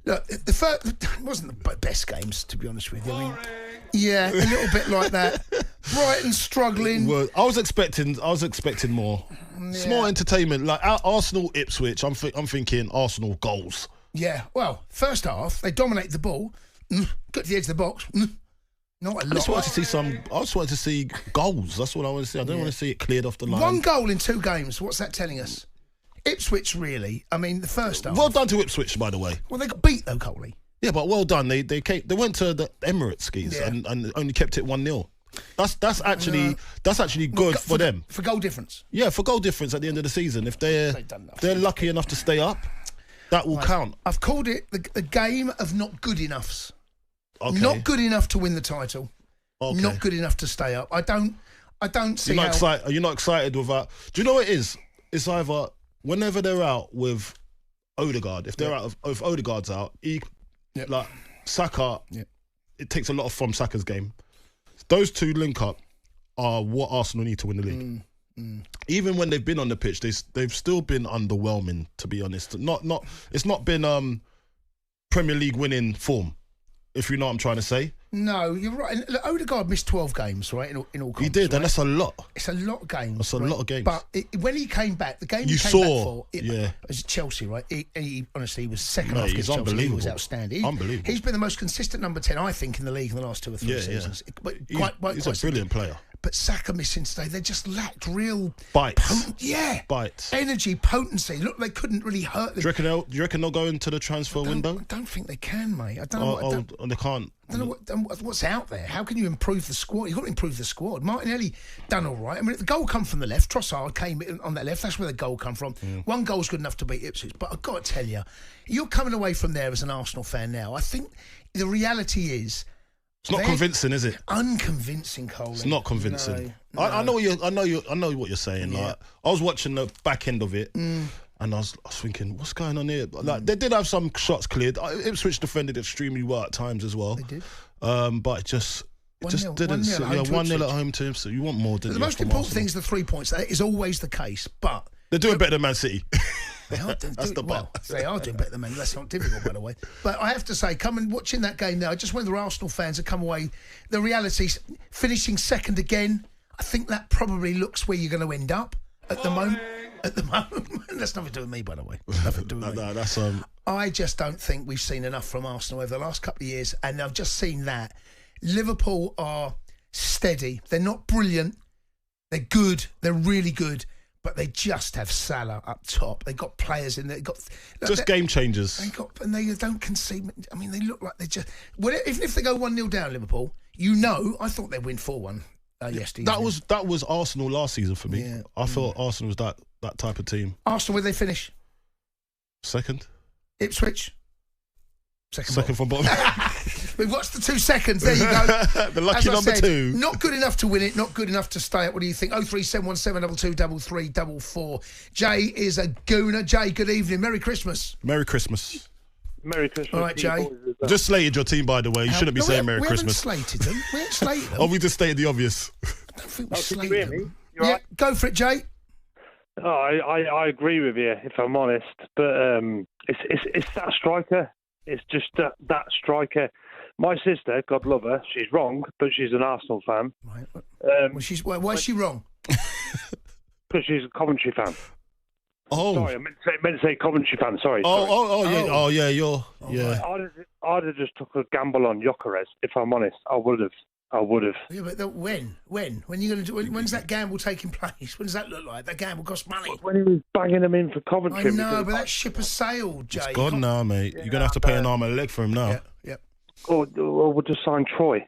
Look, the first it wasn't the best games, to be honest with you. I mean, yeah, a little bit like that. Brighton struggling. Well, I was expecting more. Yeah. Small entertainment, like Arsenal, Ipswich. I'm thinking Arsenal goals. Yeah, well, first half they dominated the ball, got to the edge of the box. Not a lot. I just wanted to see goals. That's what I want to see. I don't want to see it cleared off the line. 1 goal in 2 games. What's that telling us? Ipswich, really. I mean, the first half. Well done to Ipswich, by the way. Well, they got beat though, Coley. Yeah, but well done. They went to the Emirates skis and only kept it 1-0. That's actually good for them. For goal difference. Yeah, for goal difference at the end of the season. If they're lucky enough to stay up, that will count. I've called it the game of not good enoughs. Okay. Not good enough to win the title. Okay. Not good enough to stay up. I don't see. Are you not excited with that? Do you know what it is? It's either whenever they're out with Odegaard. If they're if Odegaard's out, like Saka, it takes a lot from Saka's game. Those two link up are what Arsenal need to win the league. Even when they've been on the pitch, they've still been underwhelming. To be honest, it's not been Premier League winning form. If you know what I'm trying to say. No, you're right. Look, Odegaard missed 12 games, right, in all comps, He did, and that's a lot. It's a lot of games. That's a lot of games. But when he came back, the game he came back for, it was Chelsea, right? He honestly was second half against Chelsea. He was outstanding. Unbelievable. He's been the most consistent number 10, I think, in the league in the last 2 or 3 seasons. But he's a brilliant player. But Saka missing today, they just lacked real bites. Bites. Energy, potency. Look, they couldn't really hurt them. Do you reckon they'll go into the transfer window? I don't think they can, mate. I don't know. They can't. I don't know what's out there. How can you improve the squad? You've got to improve the squad. Martinelli done all right. I mean, the goal come from the left. Trossard came on that left. That's where the goal come from. 1 goal's good enough to beat Ipswich. But I've got to tell you, you're coming away from there as an Arsenal fan now. I think the reality is, it's not convincing, is it? Unconvincing, Cole. It's not convincing. No. I know what you're saying. Yeah. Like, I was watching the back end of it, and I was thinking, what's going on here? Like, they did have some shots cleared. Ipswich defended extremely well at times as well. They did. But it just didn't. 1-0 at home to him. So you want more, didn't you? The most important thing is the 3 points. That is always the case. But they're doing better than Man City. They are doing better than Man. That's not difficult, by the way. But I have to say, watching that game now, just when the Arsenal fans have come away, the reality is finishing second again. I think that probably looks where you're going to end up at the moment. That's nothing to do with me, by the way. Nothing to do with me. No, that's I just don't think we've seen enough from Arsenal over the last couple of years, and I've just seen that Liverpool are steady. They're not brilliant. They're good. They're really good. But they just have Salah up top. They got players in there. Game changers. And they don't concede. I mean, they look like they just. Even if they go 1-0 down, Liverpool, I thought they'd win 4-1 yesterday. That was Arsenal last season for me. Yeah. I thought Arsenal was that type of team. Arsenal, where they finish? Second. Ipswich. Second from bottom. We've watched the 2 seconds. There you go. The lucky number 2. Not good enough to win it. Not good enough to stay up. What do you think? 03717223344. Jay is a gooner. Jay, good evening. Merry Christmas. Merry Christmas. Merry Christmas. All right, Jay. Just slated your team, by the way. You shouldn't be saying Merry Christmas. We haven't slated them. We haven't slated them. We just stated the obvious. I don't think we slated you hear them. me? Yeah, right? Go for it, Jay. Oh, I agree with you, if I'm honest. But it's that striker. It's just that striker. My sister, God love her, she's wrong, but she's an Arsenal fan. Right. Why is she wrong? Because she's a Coventry fan. Oh, sorry, I meant to say Coventry fan. Sorry. Yeah. I'd have just took a gamble on Gyökeres. If I'm honest, I would have. Yeah, but when? When are you going to do? When's that gamble taking place? When does that look like? That gamble costs money. When he was banging them in for Coventry. I know, but that ship has sailed, Jay. It's gone now, mate. You're going to have to pay an arm and a leg for him now. Yeah. Or we'll just sign Troy.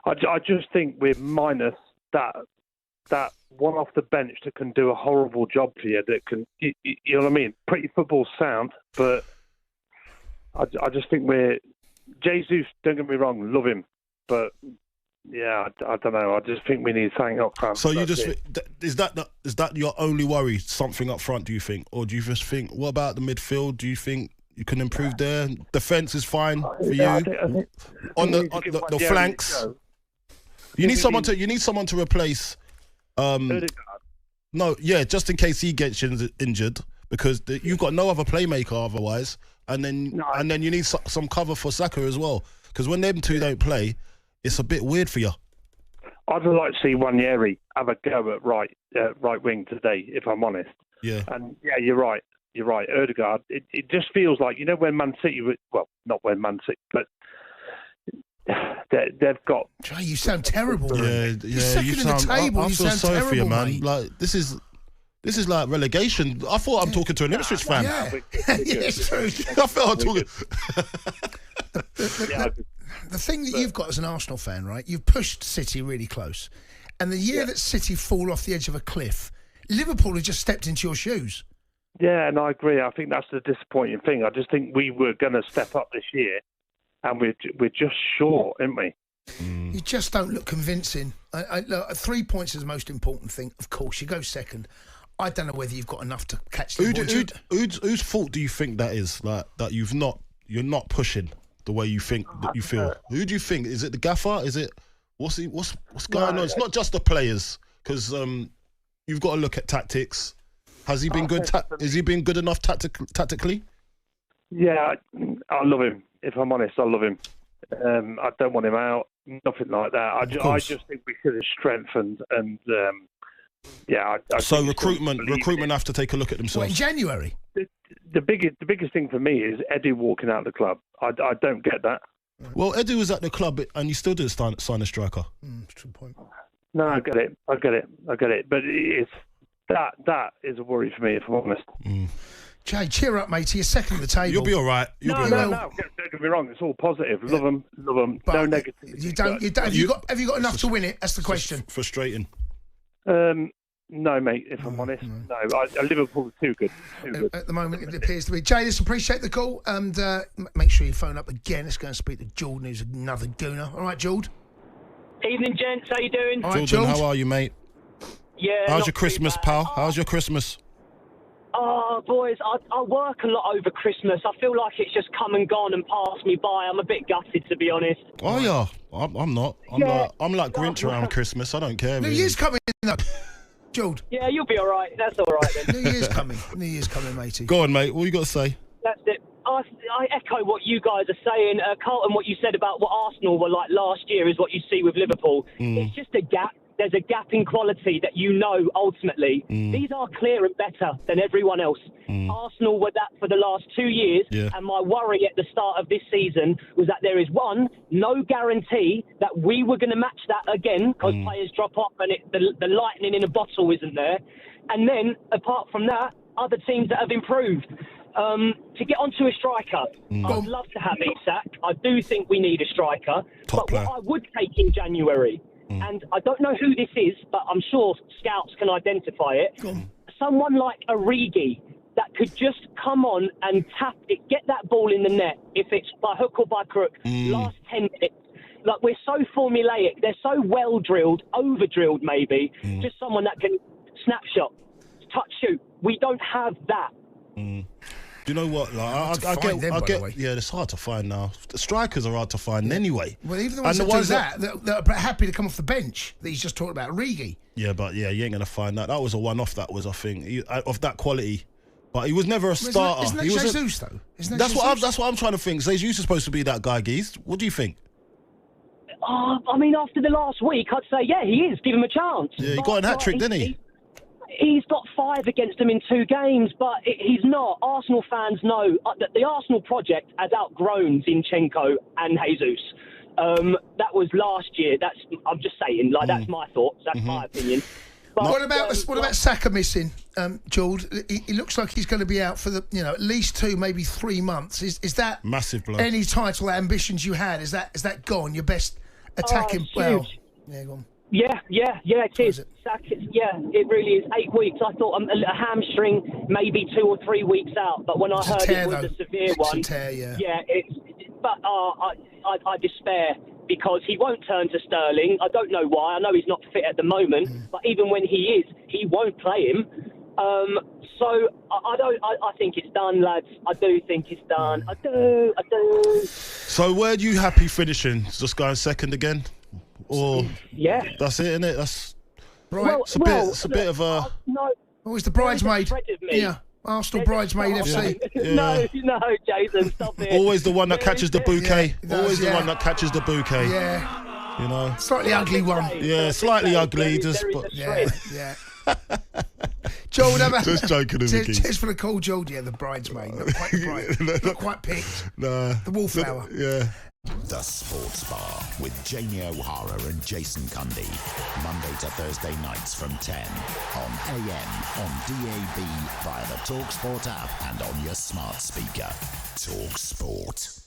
I just think we're minus that one off the bench that can do a horrible job for you. That can, you know what I mean? Pretty football sound, but I just think we're Jesus. Don't get me wrong, love him, but. Yeah, I don't know. I just think we need something up front. So you just is that your only worry? Something up front? Do you think, or do you just think? What about the midfield? Do you think you can improve there? Defense is fine for you. I think on the flanks. You need someone to replace. Just in case he gets injured, because you've got no other playmaker otherwise. and then you need some cover for Saka as well. Because when them two don't play, it's a bit weird for you. I'd like to see Wanyeri have a go at right wing today, if I'm honest. Yeah. And yeah, you're right. You're right. Ødegaard, it just feels like, when Man City, well, not when Man City, but they've got. Jay, you sound terrible. Yeah. You're second in the table. I you feel sound sorry terrible, for you, man. mate. Like this is like relegation. I thought I'm talking to an Ipswich fan. Yeah, it's true. I felt I'm talking. The thing that you've got as an Arsenal fan, right? You've pushed City really close, and the year that City fall off the edge of a cliff, Liverpool have just stepped into your shoes. Yeah, and I agree. I think that's the disappointing thing. I just think we were going to step up this year, and we're just short, aren't we? You just don't look convincing. Look, 3 points is the most important thing. Of course, you go second. I don't know whether you've got enough to catch the ball. Whose fault do you think that is? Like that you're not pushing the way you think that you feel. Who do you think? Is it the gaffer? Is it what's going on? It's not just the players, because you've got to look at tactics. Has he been good? Has he been good enough tactically? Yeah, I love him. If I'm honest, I love him. I don't want him out. Nothing like that. I just think we should have strengthened and. So recruitment have to take a look at themselves. What, in January? The biggest thing for me is Eddie walking out of the club. I don't get that. Well, Eddie was at the club and you still didn't sign a striker. True point. No, I get it. But it's that is a worry for me, if I'm honest. Jay, cheer up, matey. You're second at the table. You'll be all right. No. Don't get me wrong. It's all positive. Love them. No negativity. Have you got enough to win it? That's the question. Frustrating. No, mate, if I'm honest. No, Liverpool's too good. At the moment, it appears to be. Jay, let's appreciate the call, and make sure you phone up again. Let's go and speak to Jordan, who's another gooner. All right, Jordan. Evening, gents. How you doing? All right, Jordan, how are you, mate? Yeah. How's your Christmas, pal? How's your Christmas? Oh, boys, I work a lot over Christmas. I feel like it's just come and gone and passed me by. I'm a bit gutted, to be honest. Oh, yeah. I'm not. I'm like Grinch around Christmas. I don't care. New Year's coming, though. Jude. Yeah, you'll be all right. That's all right, then. New Year's coming, matey. Go on, mate. What you got to say? That's it. I echo what you guys are saying. Carlton, what you said about what Arsenal were like last year is what you see with Liverpool. It's just a gap. There's a gap in quality that ultimately. These are clearer and better than everyone else. Arsenal were that for the last 2 years, and my worry at the start of this season was that there is, no guarantee that we were going to match that again, because players drop off and the lightning in a bottle isn't there. And then, apart from that, other teams that have improved. To get onto a striker, I'd love to have Isak. I do think we need a striker. Top player. What I would take in January, and I don't know who this is, but I'm sure scouts can identify it. Someone like Origi that could just come on and tap it, get that ball in the net, if it's by hook or by crook, last 10 minutes. Like, we're so formulaic. They're so well-drilled, over-drilled maybe. Just someone that can snapshot, touch, shoot. We don't have that. Do you know what? Like, I get. Yeah, it's hard to find now. The strikers are hard to find anyway. Well, even the ones that are happy to come off the bench that he's just talked about, Origi. Yeah, but you ain't gonna find that. That was a one-off. That was, I think, of that quality. But he was never a starter. Isn't that Jesus though? That's what I'm trying to think. Jesus is supposed to be that guy, Geese. What do you think? I mean, after the last week, I'd say he is. Give him a chance. Yeah, he got a hat-trick, didn't he? He's got 5 against him in 2 games, but he's not. Arsenal fans know that the Arsenal project has outgrown Zinchenko and Jesus. That was last year. I'm just saying, that's my thoughts. That's my opinion. But, what about Saka missing, George? He looks like he's going to be out for at least 2, maybe 3 months. Is that massive blow? Any title ambitions you had, is that gone? Your best attacking? Well, yeah, go on. Yeah, it is. It really is. 8 weeks. I thought a hamstring, maybe 2 or 3 weeks out. But when I heard it was a severe one, it's a tear, But I despair because he won't turn to Sterling. I don't know why. I know he's not fit at the moment, but even when he is, he won't play him. So I think it's done, lads. I do think it's done. I do. So where are you happy finishing? Just going second again? Or that's it, isn't it? That's right. It's a bit of a. Always the bridesmaid. Yeah. Arsenal bridesmaid FC. No, Jason, stop it. Always the one that catches the bouquet. Yeah, Always the one that catches the bouquet. Yeah. You know. Slightly ugly one. Yeah, slightly ugly. Yeah. Joel, just joking with you. Cheers for the call, Joel. Yeah, the bridesmaid. Not quite the bride. Not quite picked. Nah. The wallflower. Yeah. The Sports Bar with Jamie O'Hara and Jason Cundy. Monday to Thursday nights from 10 on AM, on DAB, via the talkSPORT app and on your smart speaker. talkSPORT.